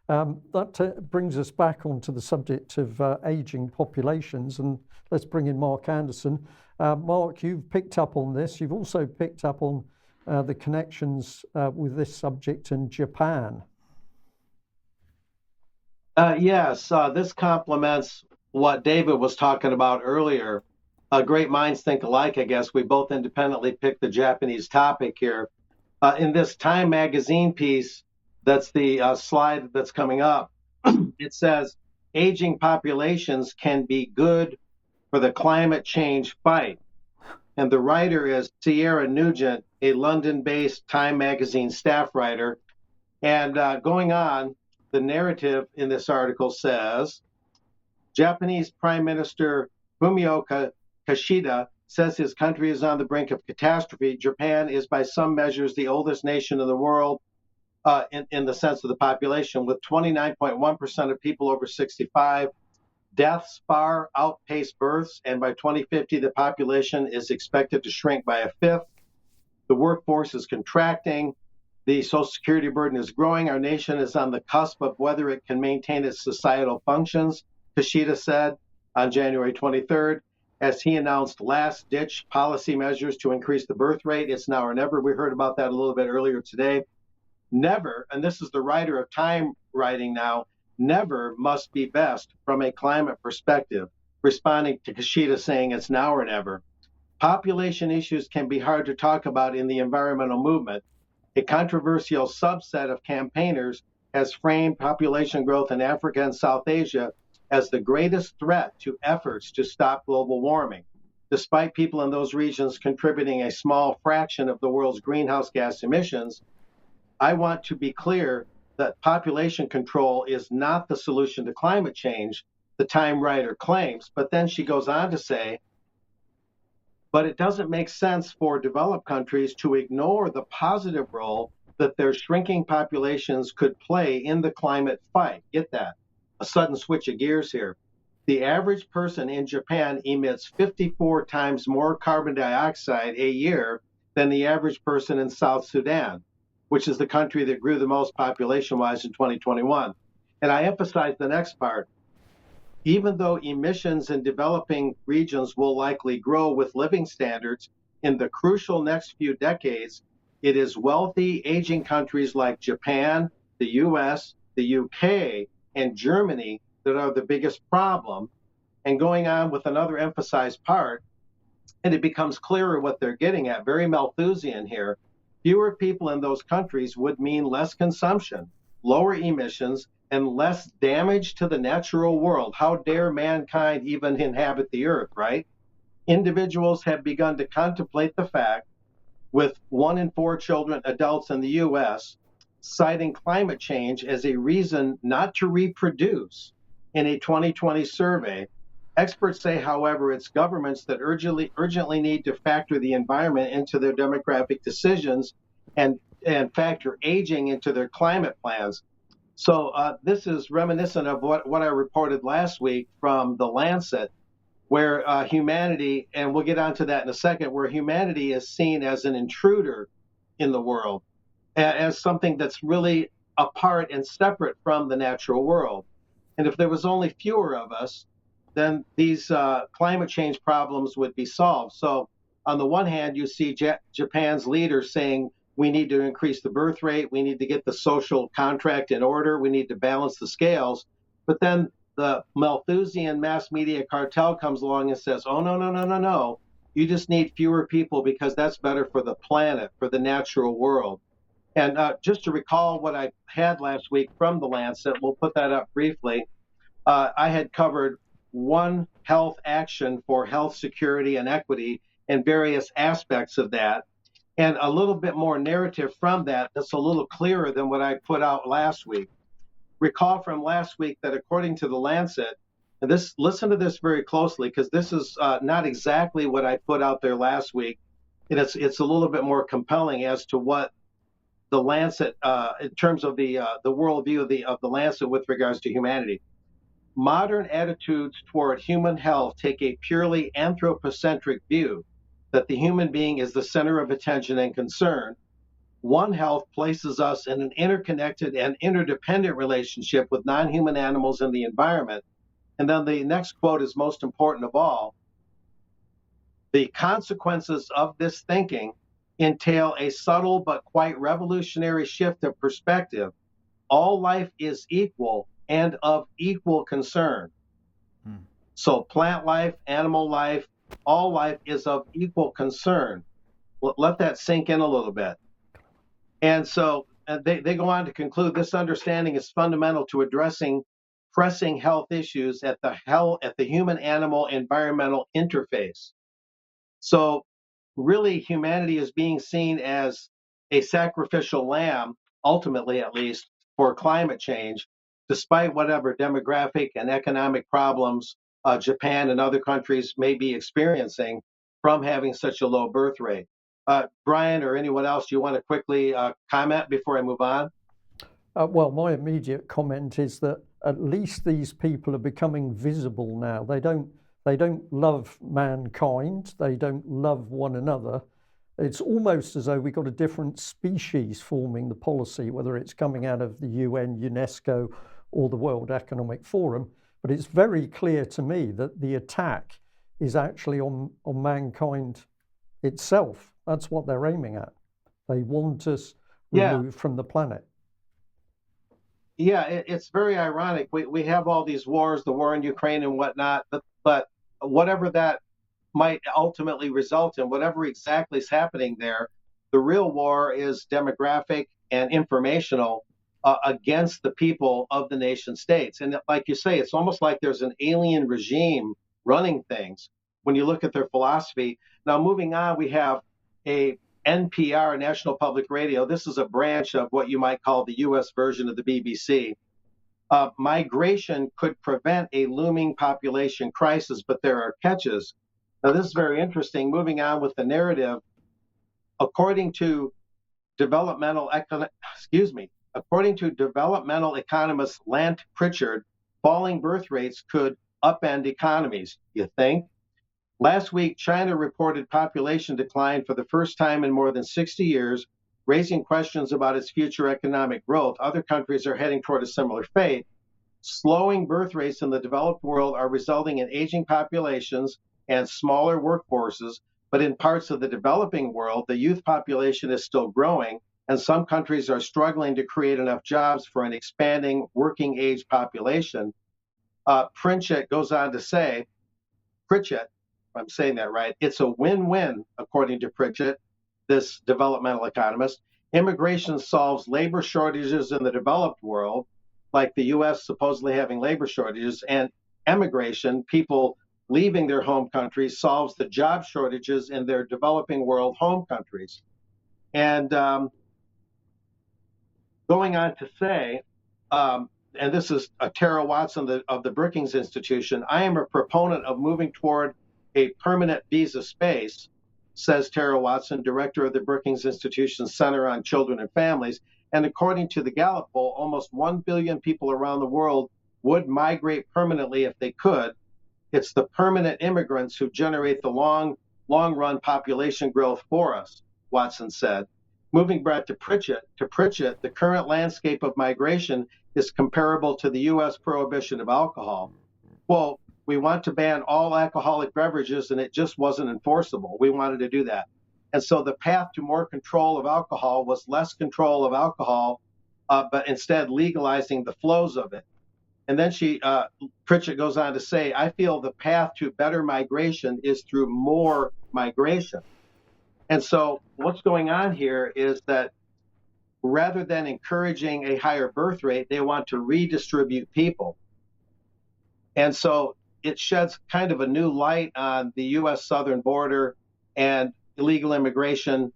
That brings us back onto the subject of ageing populations, and let's bring in Mark Anderson. Mark, you've picked up on this. You've also picked up on the connections with this subject in Japan. Yes, this complements what David was talking about earlier. Great minds think alike, I guess. We both independently picked the Japanese topic here. In this Time magazine piece, that's the slide that's coming up, it says, aging populations can be good for the climate change fight. And the writer is Sierra Nugent, a London-based Time magazine staff writer. And going on, the narrative in this article says, Japanese Prime Minister Fumio Kishida says his country is on the brink of catastrophe. Japan is by some measures the oldest nation in the world in the sense of the population, with 29.1% of people over 65. Deaths far outpace births, and by 2050, the population is expected to shrink by a fifth. The workforce is contracting. The Social Security burden is growing. Our nation is on the cusp of whether it can maintain its societal functions, Kishida said on January 23rd, as he announced last-ditch policy measures to increase the birth rate. It's now or never. We heard about that a little bit earlier today. Never, and this is the writer of Time writing now, never must be best from a climate perspective, responding to Kishida saying it's now or never. Population issues can be hard to talk about in the environmental movement. A controversial subset of campaigners has framed population growth in Africa and South Asia as the greatest threat to efforts to stop global warming, despite people in those regions contributing a small fraction of the world's greenhouse gas emissions. I want to be clear that population control is not the solution to climate change, the Time writer claims. But then she goes on to say, but it doesn't make sense for developed countries to ignore the positive role that their shrinking populations could play in the climate fight. Get that? A sudden switch of gears here. The average person in Japan emits 54 times more carbon dioxide a year than the average person in South Sudan, which is the country that grew the most population-wise in 2021. And I emphasize the next part. Even though emissions in developing regions will likely grow with living standards in the crucial next few decades, it is wealthy aging countries like Japan, the US, the UK, and Germany that are the biggest problem. And going on with another emphasized part, and it becomes clearer what they're getting at, very Malthusian here, fewer people in those countries would mean less consumption, lower emissions, and less damage to the natural world. How dare mankind even inhabit the earth, right? Individuals have begun to contemplate the fact, with 1 in 4 children, adults in the US, citing climate change as a reason not to reproduce in a 2020 survey. Experts say, however, it's governments that urgently need to factor the environment into their demographic decisions and factor aging into their climate plans. So this is reminiscent of what I reported last week from The Lancet, where humanity, and we'll get onto that in a second, where humanity is seen as an intruder in the world, as something that's really apart and separate from the natural world. And if there was only fewer of us, then these climate change problems would be solved. So on the one hand, you see Japan's leaders saying, we need to increase the birth rate, we need to get the social contract in order, we need to balance the scales. But then the Malthusian mass media cartel comes along and says, oh, no. You just need fewer people because that's better for the planet, for the natural world. And just to recall what I had last week from The Lancet, we'll put that up briefly. I had covered One Health action for health security and equity and various aspects of that. And a little bit more narrative from that that's a little clearer than what I put out last week. Recall from last week that according to The Lancet, and listen to this very closely because this is not exactly what I put out there last week. And it's a little bit more compelling as to what The Lancet, in terms of the worldview of the Lancet with regards to humanity. Modern attitudes toward human health take a purely anthropocentric view that the human being is the center of attention and concern. One health places us in an interconnected and interdependent relationship with non-human animals and the environment. And then the next quote is most important of all. The consequences of this thinking entail a subtle but quite revolutionary shift of perspective. All life is equal and of equal concern. So plant life, animal life, all life is of equal concern. Let that sink in a little bit. And so they go on to conclude this understanding is fundamental to addressing pressing health issues at the human animal environmental interface. So really humanity is being seen as a sacrificial lamb, ultimately at least, for climate change, despite whatever demographic and economic problems Japan and other countries may be experiencing from having such a low birth rate. Brian or anyone else, do you want to quickly comment before I move on? Well, my immediate comment is that at least these people are becoming visible now. They don't love mankind. They don't love one another. It's almost as though we've got a different species forming the policy, whether it's coming out of the UN, UNESCO, or the World Economic Forum. But it's very clear to me that the attack is actually on mankind itself. That's what they're aiming at. They want us removed from the planet. Yeah, it's very ironic. We have all these wars, the war in Ukraine and whatnot, but whatever that might ultimately result in, whatever exactly is happening there, the real war is demographic and informational against the people of the nation states. And like you say, it's almost like there's an alien regime running things when you look at their philosophy. Now, moving on, we have a NPR, National Public Radio. This is a branch of what you might call the U.S. version of the BBC. Migration could prevent a looming population crisis, but there are catches. Now, this is very interesting. Moving on with the narrative, according to developmental economist Lant Pritchard, falling birth rates could upend economies. You think? Last week, China reported population decline for the first time in more than 60 years, raising questions about its future economic growth. Other countries are heading toward a similar fate. Slowing birth rates in the developed world are resulting in aging populations and smaller workforces, but in parts of the developing world, the youth population is still growing, and some countries are struggling to create enough jobs for an expanding working age population. Pritchett goes on to say, Pritchett, if I'm saying that right, it's a win-win, according to Pritchett, this developmental economist. Immigration solves labor shortages in the developed world, like the U.S. supposedly having labor shortages, and emigration, people leaving their home countries, solves the job shortages in their developing world home countries. And going on to say, and this is Tara Watson of the Brookings Institution, I am a proponent of moving toward a permanent visa space, says Tara Watson, director of the Brookings Institution Center on Children and Families. And according to the Gallup poll, almost 1 billion people around the world would migrate permanently if they could. It's the permanent immigrants who generate the long-run population growth for us, Watson said. Moving back to Pritchett, the current landscape of migration is comparable to the U.S. prohibition of alcohol. Quote, we want to ban all alcoholic beverages, and it just wasn't enforceable. We wanted to do that. And so the path to more control of alcohol was less control of alcohol, but instead legalizing the flows of it. And then Pritchett goes on to say, I feel the path to better migration is through more migration. And so what's going on here is that rather than encouraging a higher birth rate, they want to redistribute people. And so it sheds kind of a new light on the U.S. southern border and illegal immigration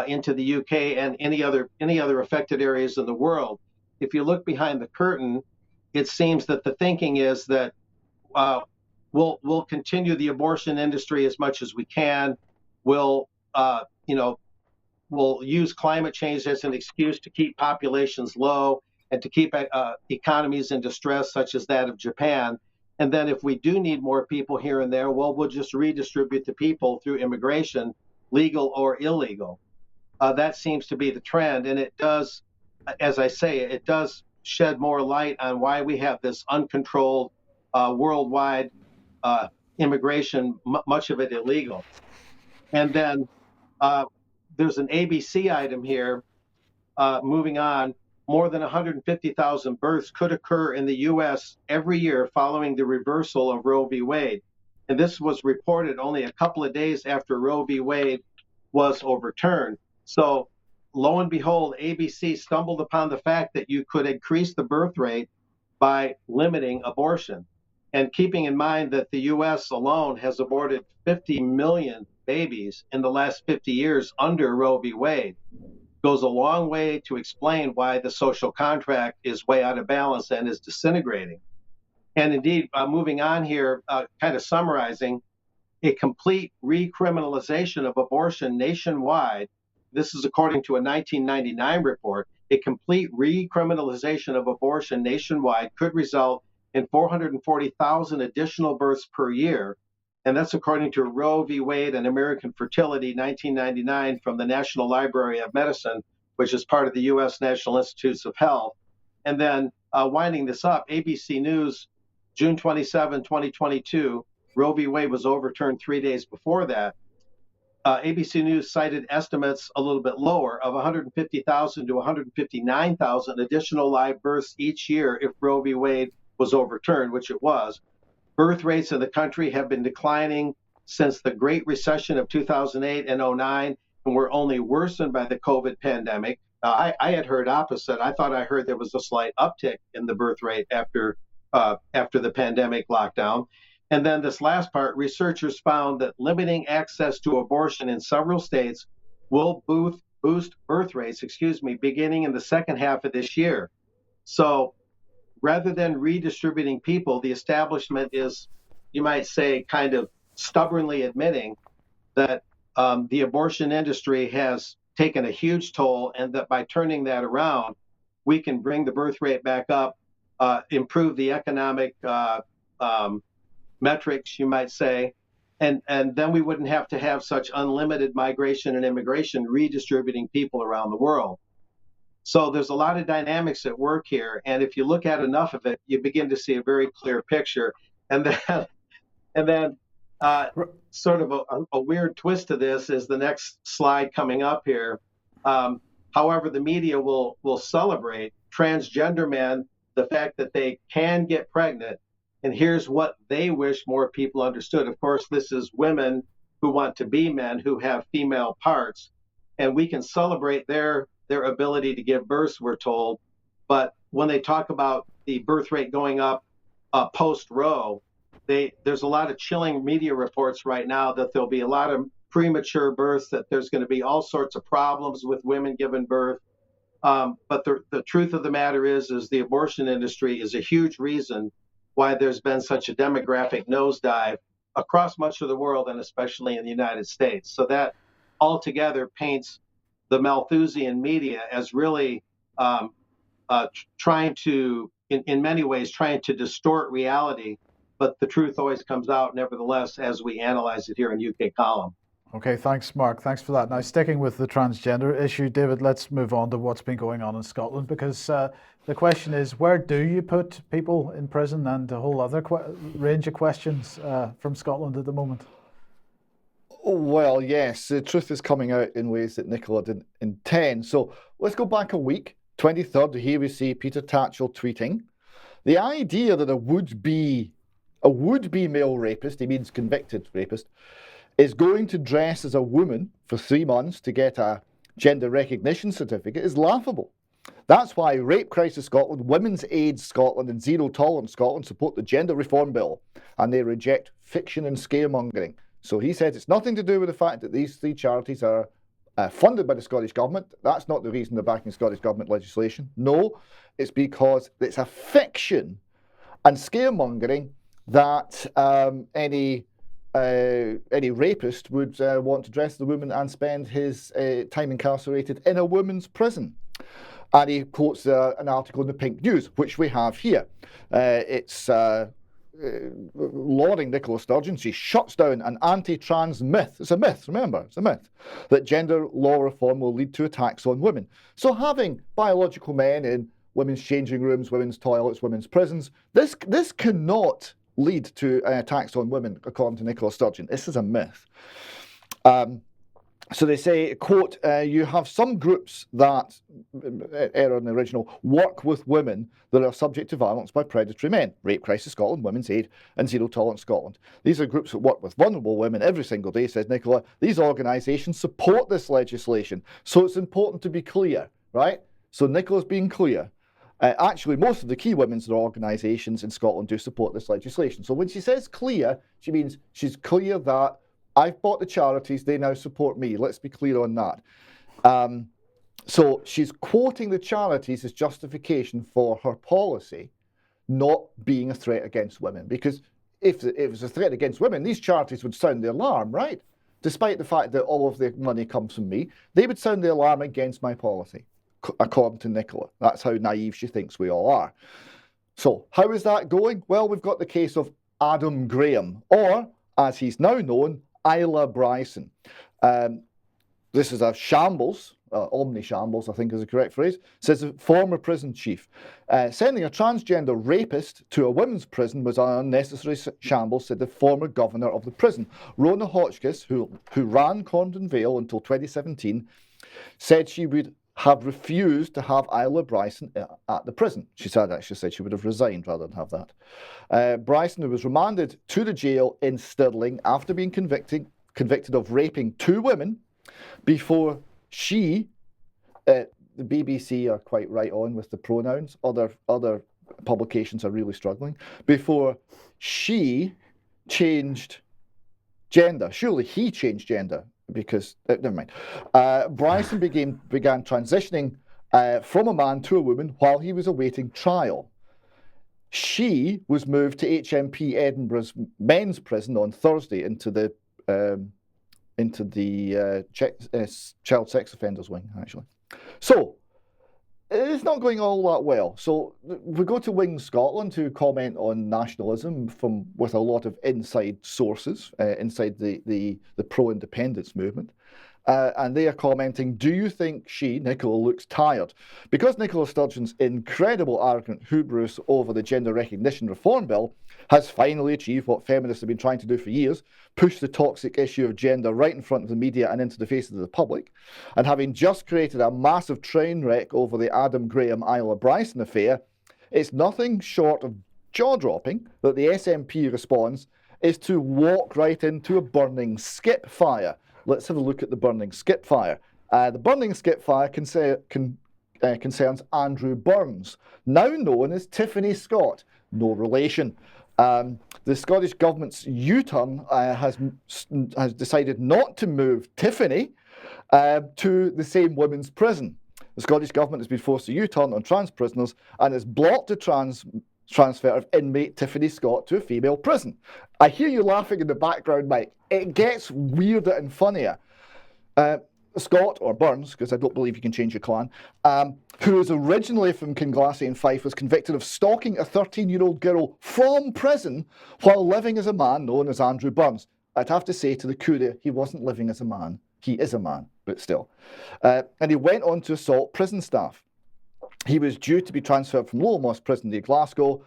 into the UK and any other affected areas in the world. If you look behind the curtain, it seems that the thinking is that we'll continue the abortion industry as much as we can. We'll use climate change as an excuse to keep populations low and to keep economies in distress, such as that of Japan. And then if we do need more people here and there, well, we'll just redistribute the people through immigration, legal or illegal. that seems to be the trend. And it does, as I say, it does shed more light on why we have this uncontrolled worldwide immigration, much of it illegal. And then there's an ABC item here. Moving on, more than 150,000 births could occur in the U.S. every year following the reversal of Roe v. Wade. And this was reported only a couple of days after Roe v. Wade was overturned. So, lo and behold, ABC stumbled upon the fact that you could increase the birth rate by limiting abortion. And keeping in mind that the U.S. alone has aborted 50 million babies in the last 50 years under Roe v. Wade, goes a long way to explain why the social contract is way out of balance and is disintegrating. And indeed, moving on here, kind of summarizing, a complete recriminalization of abortion nationwide, this is according to a 1999 report, a complete recriminalization of abortion nationwide could result in 440,000 additional births per year. And that's according to Roe v. Wade and American Fertility, 1999, from the National Library of Medicine, which is part of the U.S. National Institutes of Health. And then winding this up, ABC News, June 27, 2022, Roe v. Wade was overturned 3 days before that. ABC News cited estimates a little bit lower of 150,000 to 159,000 additional live births each year if Roe v. Wade was overturned, which it was. Birth rates in the country have been declining since the Great Recession of 2008 and 09, and were only worsened by the COVID pandemic. I had heard opposite. I thought I heard there was a slight uptick in the birth rate after the pandemic lockdown. And then this last part, researchers found that limiting access to abortion in several states will boost birth rates, beginning in the second half of this year. So rather than redistributing people, the establishment is, you might say, kind of stubbornly admitting that the abortion industry has taken a huge toll, and that by turning that around, we can bring the birth rate back up, improve the economic metrics, you might say, and then we wouldn't have to have such unlimited migration and immigration redistributing people around the world. So there's a lot of dynamics at work here, and if you look at enough of it, you begin to see a very clear picture. And then sort of a weird twist to this is the next slide coming up here. However, the media will celebrate transgender men, the fact that they can get pregnant. And here's what they wish more people understood. Of course, this is women who want to be men, who have female parts. And we can celebrate their ability to give birth, we're told. But when they talk about the birth rate going up post-Roe, there's a lot of chilling media reports right now that there'll be a lot of premature births, that there's going to be all sorts of problems with women giving birth. But the truth of the matter is the abortion industry is a huge reason why there's been such a demographic nosedive across much of the world, and especially in the United States. So that altogether paints the Malthusian media as really trying to, in many ways, trying to distort reality. But the truth always comes out, nevertheless, as we analyze it here in UK Column. Okay, thanks, Mark. Thanks for that. Now, sticking with the transgender issue, David, let's move on to what's been going on in Scotland, because the question is, where do you put people in prison, and a whole other range of questions from Scotland at the moment? Well, yes, the truth is coming out in ways that Nicola didn't intend. So let's go back a week, 23rd, here we see Peter Tatchell tweeting. The idea that a would-be male rapist, he means convicted rapist, is going to dress as a woman for 3 months to get a gender recognition certificate is laughable. That's why Rape Crisis Scotland, Women's Aid Scotland and Zero Tolerance Scotland support the Gender Reform Bill, and they reject fiction and scaremongering. So he says it's nothing to do with the fact that these 3 charities are funded by the Scottish Government. That's not the reason they're backing Scottish Government legislation. No, it's because it's a fiction and scaremongering that any rapist would want to dress as a woman and spend his time incarcerated in a women's prison. And he quotes an article in the Pink News, which we have here. It's lauding Nicola Sturgeon. She shuts down an anti-trans myth. It's a myth, remember, it's a myth, that gender law reform will lead to attacks on women. So having biological men in women's changing rooms, women's toilets, women's prisons, this cannot lead to attacks on women, according to Nicola Sturgeon. This is a myth. So they say, quote, you have some groups that, error in the original, work with women that are subject to violence by predatory men. Rape Crisis Scotland, Women's Aid, and Zero Tolerance Scotland. These are groups that work with vulnerable women every single day, says Nicola. These organisations support this legislation. So it's important to be clear, right? So Nicola's being clear. Actually, most of the key women's organisations in Scotland do support this legislation. So when she says clear, she means she's clear that I've bought the charities, they now support me. Let's be clear on that. So she's quoting the charities as justification for her policy not being a threat against women. Because if it was a threat against women, these charities would sound the alarm, right? Despite the fact that all of the money comes from me, they would sound the alarm against my policy, according to Nicola. That's how naive she thinks we all are. So how is that going? Well, we've got the case of Adam Graham, or as he's now known, Isla Bryson. This is a shambles, omni-shambles, I think is the correct phrase, says a former prison chief. Sending a transgender rapist to a women's prison was an unnecessary shambles, said the former governor of the prison. Rona Hotchkiss, who ran Corndon Vale until 2017, said she would have refused to have Isla Bryson at the prison. She said she would have resigned rather than have that. Bryson, who was remanded to the jail in Stirling after being convicted of raping 2 women before she, the BBC are quite right on with the pronouns, other publications are really struggling, before she changed gender. Surely he changed gender. Because, never mind. Bryson began transitioning from a man to a woman while he was awaiting trial. She was moved to HMP Edinburgh's men's prison on Thursday into the child sex offenders wing, actually. So, it's not going all that well. So we go to Wing Scotland, who comment on nationalism with a lot of inside sources inside the pro-independence movement. And they are commenting, do you think Nicola, looks tired? Because Nicola Sturgeon's incredible arrogant hubris over the Gender Recognition Reform Bill has finally achieved what feminists have been trying to do for years, push the toxic issue of gender right in front of the media and into the faces of the public, and having just created a massive train wreck over the Adam Graham Isla Bryson affair, it's nothing short of jaw-dropping that the SNP response is to walk right into a burning skip fire. Let's have a look at the burning skip fire. The burning skip fire concerns Andrew Burns, now known as Tiffany Scott. No relation. The Scottish Government's U-turn has decided not to move Tiffany to the same women's prison. The Scottish Government has been forced to U-turn on trans prisoners and has blocked the transfer of inmate Tiffany Scott to a female prison. I hear you laughing in the background, Mike. It gets weirder and funnier. Scott, or Burns, because I don't believe you can change your clan, who is originally from Kinglassy in Fife, was convicted of stalking a 13-year-old girl from prison while living as a man known as Andrew Burns. I'd have to say to the courier, he wasn't living as a man. He is a man, but still. And he went on to assault prison staff. He was due to be transferred from Lower Moss Prison to Glasgow,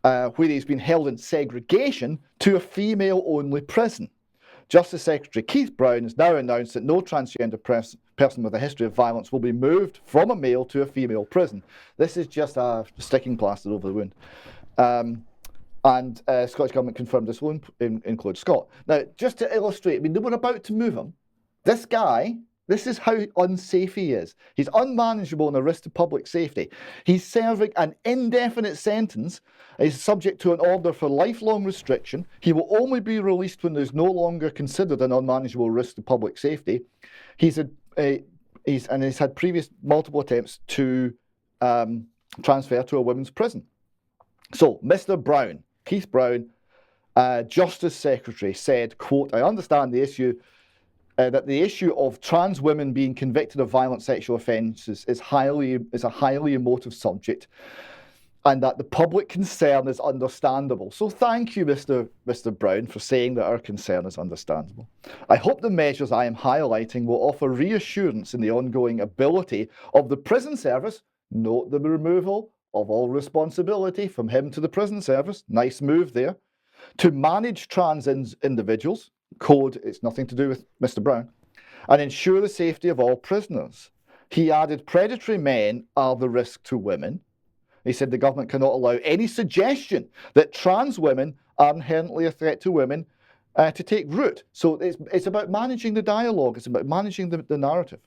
where he's been held in segregation, to a female-only prison. Justice Secretary Keith Brown has now announced that no transgender person with a history of violence will be moved from a male to a female prison. This is just a sticking plaster over the wound. And Scottish Government confirmed this will include Scott. Now, just to illustrate, I mean, they were about to move him. This guy, this is how unsafe he is. He's unmanageable and a risk to public safety. He's serving an indefinite sentence. He's subject to an order for lifelong restriction. He will only be released when there's no longer considered an unmanageable risk to public safety. He's had previous multiple attempts to transfer to a women's prison. So, Mr. Brown, Keith Brown, Justice Secretary, said, quote, I understand the issue that the issue of trans women being convicted of violent sexual offences is a highly emotive subject. and that the public concern is understandable. So thank you, Mr. Brown, for saying that our concern is understandable. I hope the measures I am highlighting will offer reassurance in the ongoing ability of the prison service, note the removal of all responsibility from him to the prison service, nice move there, to manage trans individuals, code, it's nothing to do with Mr. Brown, and ensure the safety of all prisoners. He added predatory men are the risk to women. He said the government cannot allow any suggestion that trans women are inherently a threat to women to take root. So it's about managing the dialogue. It's about managing the narrative.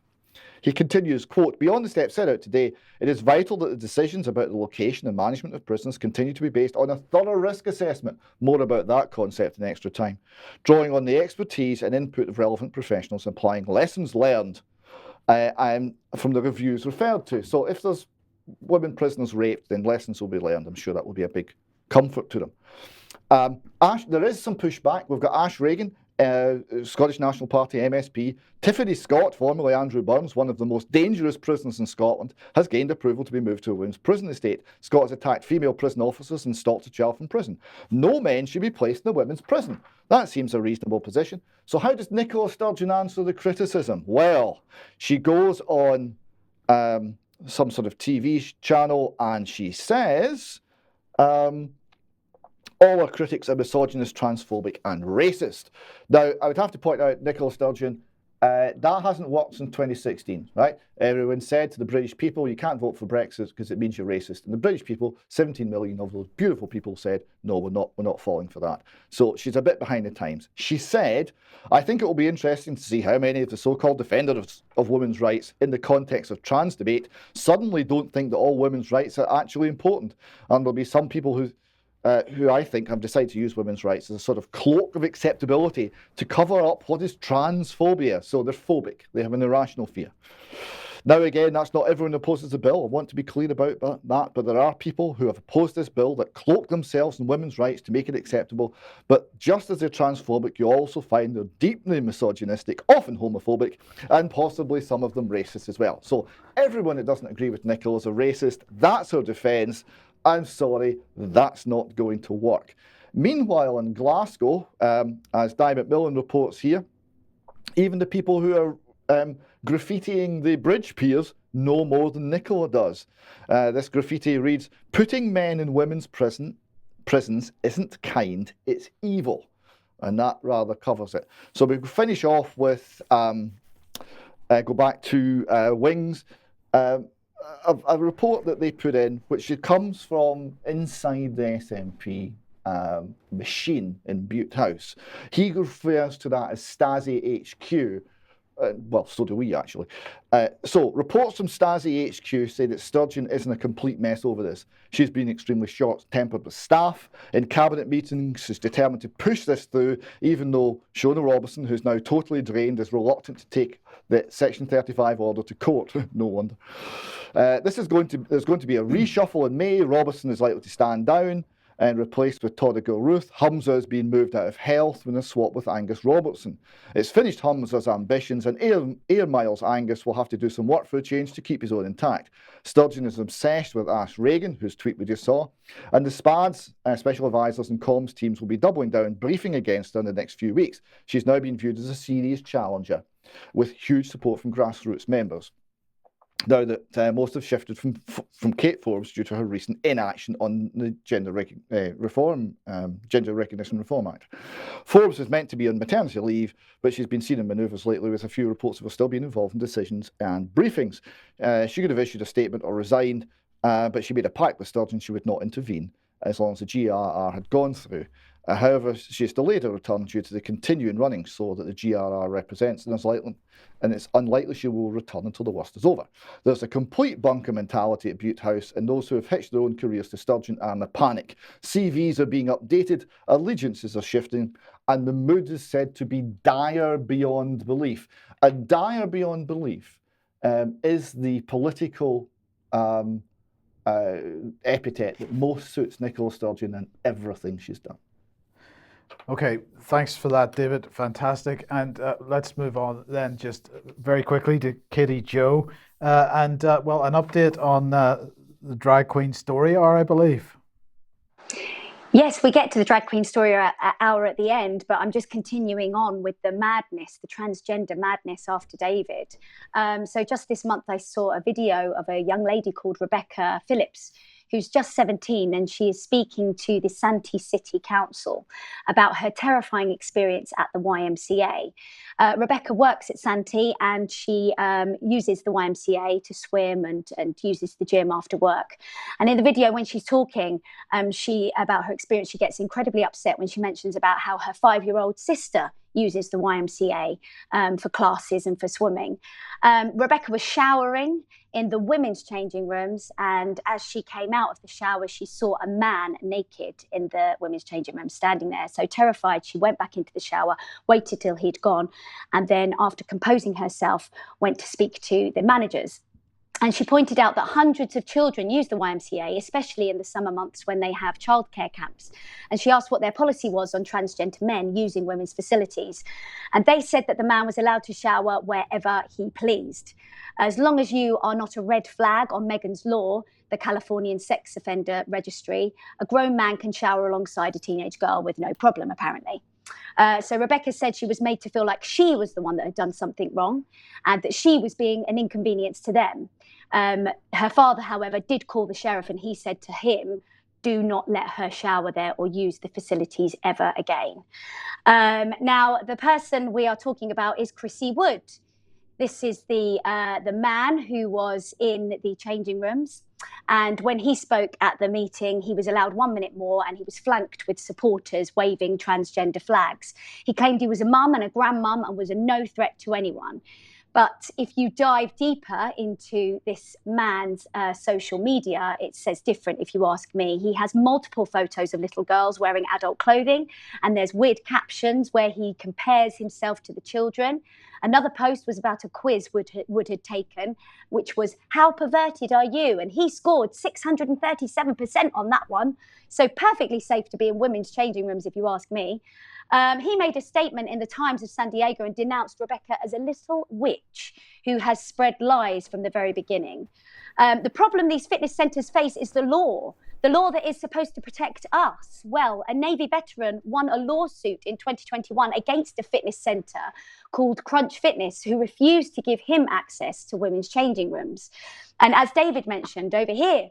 He continues, quote, beyond the steps set out today, it is vital that the decisions about the location and management of prisons continue to be based on a thorough risk assessment. More about that concept in extra time. Drawing on the expertise and input of relevant professionals, applying lessons learned from the reviews referred to. So if there's women prisoners raped, then lessons will be learned. I'm sure that will be a big comfort to them. There is some pushback. We've got Ash Regan, Scottish National Party MSP. Tiffany Scott, formerly Andrew Burns, one of the most dangerous prisoners in Scotland, has gained approval to be moved to a women's prison estate. Scott has attacked female prison officers and stalked a child from prison. No men should be placed in a women's prison. That seems a reasonable position. So how does Nicola Sturgeon answer the criticism? Well, she goes on some sort of TV channel and she says, all our critics are misogynist, transphobic and racist. Now, I would have to point out, Nicola Sturgeon, that hasn't worked since 2016, right? Everyone said to the British people, you can't vote for Brexit because it means you're racist. And the British people, 17 million of those beautiful people said, no, we're not falling for that. So she's a bit behind the times. She said, I think it will be interesting to see how many of the so-called defenders of women's rights in the context of trans debate suddenly don't think that all women's rights are actually important. And there'll be some people who I think have decided to use women's rights as a sort of cloak of acceptability to cover up what is transphobia. So they're phobic. They have an irrational fear. Now, again, that's not everyone who opposes the bill. I want to be clear about that. But there are people who have opposed this bill that cloak themselves in women's rights to make it acceptable. But just as they're transphobic, you also find they're deeply misogynistic, often homophobic, and possibly some of them racist as well. So everyone that doesn't agree with Nicola is a racist. That's her defence. I'm sorry, that's not going to work. Meanwhile, in Glasgow, as Di McMillan reports here, even the people who are graffitiing the bridge piers know more than Nicola does. This graffiti reads, putting men in women's prisons isn't kind, it's evil. And that rather covers it. So we finish off with, go back to Wings. A report that they put in, which comes from inside the SNP machine in Butte House. He refers to that as Stasi HQ. Well, so do we actually. So reports from Stasi HQ say that Sturgeon isn't a complete mess over this. She's been extremely short-tempered with staff. In cabinet meetings, she's determined to push this through, even though Shona Robertson, who's now totally drained, is reluctant to take the Section 35 order to court. No wonder. There's going to be a reshuffle in May. Robertson is likely to stand down and replaced with Todd Ruth. Humza is being moved out of health with a swap with Angus Robertson. It's finished Humza's ambitions, and Air Miles Angus will have to do some work for a change to keep his own intact. Sturgeon is obsessed with Ash Regan, whose tweet we just saw, and the SPADs, special advisors and comms teams, will be doubling down, briefing against her in the next few weeks. She's now been viewed as a serious challenger, with huge support from grassroots members. Now that most have shifted from Kate Forbes due to her recent inaction on the Gender Recognition Reform Act. Forbes is meant to be on maternity leave, but she's been seen in manoeuvres lately, with a few reports of her still being involved in decisions and briefings. She could have issued a statement or resigned, but she made a pact with Sturgeon she would not intervene as long as the GRR had gone through. However, she has delayed her return due to the continuing running so that the GRR represents, and it's unlikely she will return until the worst is over. There's a complete bunker mentality at Butte House, and those who have hitched their own careers to Sturgeon are in a panic. CVs are being updated, allegiances are shifting, and the mood is said to be dire beyond belief. And dire beyond belief is the political epithet that most suits Nicola Sturgeon and everything she's done. Okay, thanks for that, David. Fantastic. And let's move on then just very quickly to Kitty Joe. Well, an update on the drag queen story hour, I believe. Yes, we get to the drag queen story hour at the end, but I'm just continuing on with the madness, the transgender madness after David. So just this month, I saw a video of a young lady called Rebecca Phillips, who's just 17, and she is speaking to the Santee City Council about her terrifying experience at the YMCA. Rebecca works at Santee, and she uses the YMCA to swim and uses the gym after work. And in the video, when she's talking about her experience, she gets incredibly upset when she mentions about how her 5-year-old sister uses the YMCA for classes and for swimming. Rebecca was showering in the women's changing rooms, and as she came out of the shower, she saw a man naked in the women's changing room standing there. So terrified, she went back into the shower, waited till he'd gone, and then after composing herself, went to speak to the managers. And she pointed out that hundreds of children use the YMCA, especially in the summer months when they have childcare camps. And she asked what their policy was on transgender men using women's facilities. And they said that the man was allowed to shower wherever he pleased. As long as you are not a red flag on Megan's Law, the Californian sex offender registry, a grown man can shower alongside a teenage girl with no problem, apparently. So Rebecca said she was made to feel like she was the one that had done something wrong and that she was being an inconvenience to them. Her father, however, did call the sheriff, and he said to him, do not let her shower there or use the facilities ever again. Now, the person we are talking about is Chrissy Wood. This is the man who was in the changing rooms. And when he spoke at the meeting, he was allowed 1 minute more, and he was flanked with supporters waving transgender flags. He claimed he was a mum and a grandmum and was a no threat to anyone. But if you dive deeper into this man's social media, it says different, if you ask me. He has multiple photos of little girls wearing adult clothing, and there's weird captions where he compares himself to the children. Another post was about a quiz Wood had taken, which was, how perverted are you? And he scored 637% on that one. So perfectly safe to be in women's changing rooms, if you ask me. He made a statement in the Times of San Diego and denounced Rebecca as a little witch who has spread lies from the very beginning. The problem these fitness centres face is the law that is supposed to protect us. Well, a Navy veteran won a lawsuit in 2021 against a fitness centre called Crunch Fitness, who refused to give him access to women's changing rooms. And as David mentioned over here,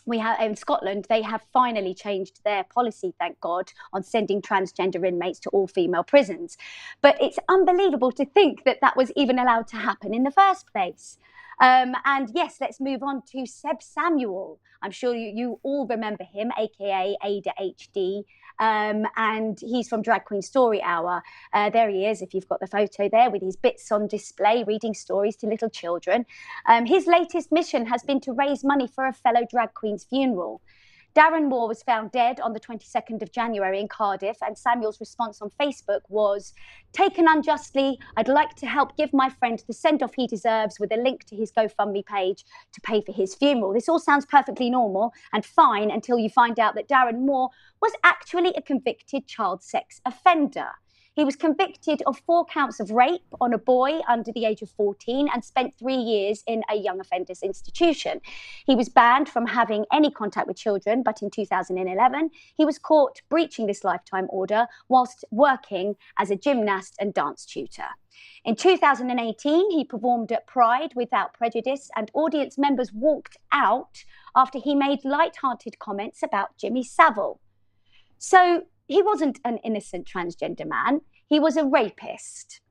we have in Scotland, they have finally changed their policy, thank God, on sending transgender inmates to all-female prisons. But it's unbelievable to think that that was even allowed to happen in the first place. And yes, let's move on to Seb Samuel. I'm sure you all remember him, aka Ada HD. And he's from Drag Queen Story Hour. There he is, if you've got the photo there, with his bits on display, reading stories to little children. His latest mission has been to raise money for a fellow drag queen's funeral. Darren Moore was found dead on the 22nd of January in Cardiff, and Samuel's response on Facebook was, taken unjustly, I'd like to help give my friend the send-off he deserves, with a link to his GoFundMe page to pay for his funeral. This all sounds perfectly normal and fine until you find out that Darren Moore was actually a convicted child sex offender. He was convicted of 4 counts of rape on a boy under the age of 14 and spent 3 years in a young offenders institution. He was banned from having any contact with children, but in 2011, he was caught breaching this lifetime order whilst working as a gymnast and dance tutor. In 2018, he performed at Pride without prejudice, and audience members walked out after he made light-hearted comments about Jimmy Savile. So he wasn't an innocent transgender man. He was a rapist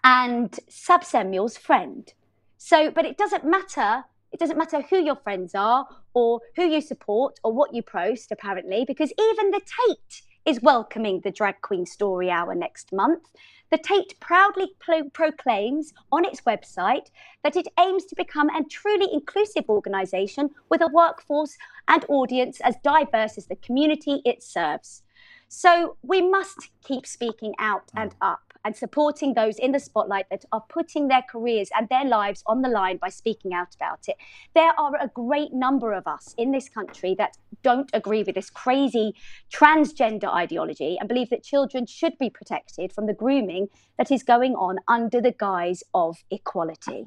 and Seb Samuel's friend. So, but it doesn't matter. It doesn't matter who your friends are or who you support or what you post, apparently, because even the Tate is welcoming the Drag Queen Story Hour next month. The Tate proudly proclaims on its website that it aims to become a truly inclusive organisation with a workforce and audience as diverse as the community it serves. So we must keep speaking out and up and supporting those in the spotlight that are putting their careers and their lives on the line by speaking out about it. There are a great number of us in this country that don't agree with this crazy transgender ideology and believe that children should be protected from the grooming that is going on under the guise of equality.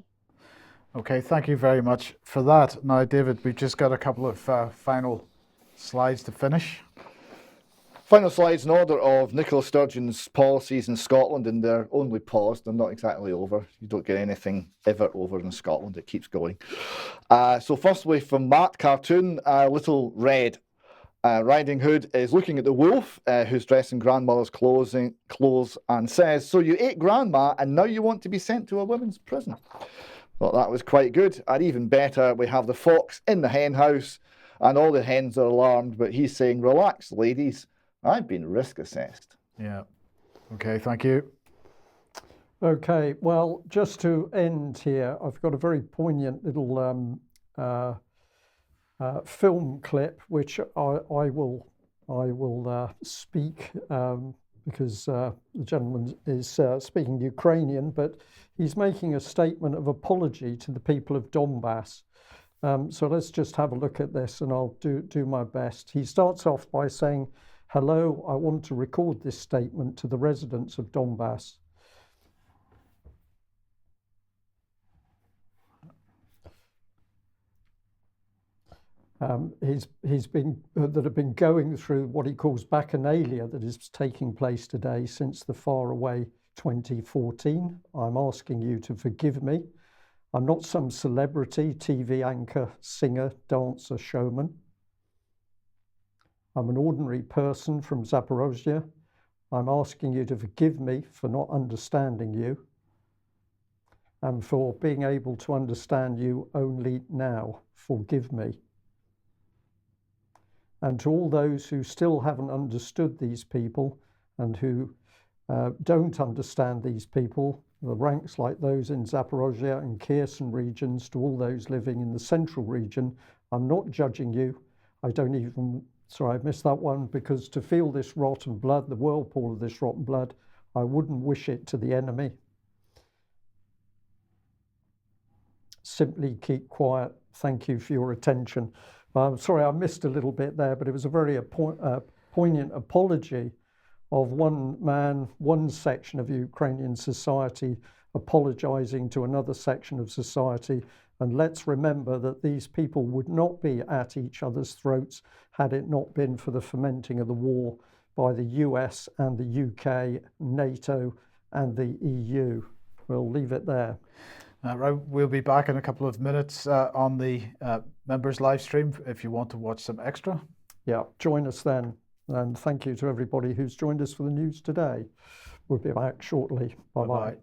Okay, thank you very much for that. Now, David, we've just got a couple of final slides to finish. Final slides in order of Nicola Sturgeon's policies in Scotland, and they're only paused. They're not exactly over. You don't get anything ever over in Scotland. It keeps going. So firstly, from Matt Cartoon, Little Red Riding Hood is looking at the wolf who's dressed in grandmother's clothes and says, "So you ate grandma and now you want to be sent to a women's prison?" Thought that was quite good. And even better, we have the fox in the hen house and all the hens are alarmed, but he's saying, "Relax, ladies. I've been risk assessed." Yeah. Okay, thank you. Okay, well, just to end here, I've got a very poignant little film clip, which I will speak because the gentleman is speaking Ukrainian, but he's making a statement of apology to the people of Donbass. So let's just have a look at this, and I'll do my best. He starts off by saying, "Hello, I want to record this statement to the residents of Donbass. He's been that have been going through what he calls bacchanalia that is taking place today since the faraway 2014. I'm asking you to forgive me. I'm not some celebrity, TV anchor, singer, dancer, showman. I'm an ordinary person from Zaporozhye. I'm asking you to forgive me for not understanding you and for being able to understand you only now. Forgive me. And to all those who still haven't understood these people and who don't understand these people, the ranks like those in Zaporozhye and Kherson regions, to all those living in the central region, I'm not judging you. Sorry, I missed that one, because to feel this rotten blood, the whirlpool of this rotten blood, I wouldn't wish it to the enemy. Simply keep quiet. Thank you for your attention." I'm sorry, I missed a little bit there, but it was a very poignant apology of one man, one section of Ukrainian society apologizing to another section of society. And let's remember that these people would not be at each other's throats had it not been for the fomenting of the war by the US and the UK, NATO and the EU. We'll leave it there. Right, we'll be back in a couple of minutes on the members live stream if you want to watch some extra. Yeah, join us then. And thank you to everybody who's joined us for the news today. We'll be back shortly. Bye-bye.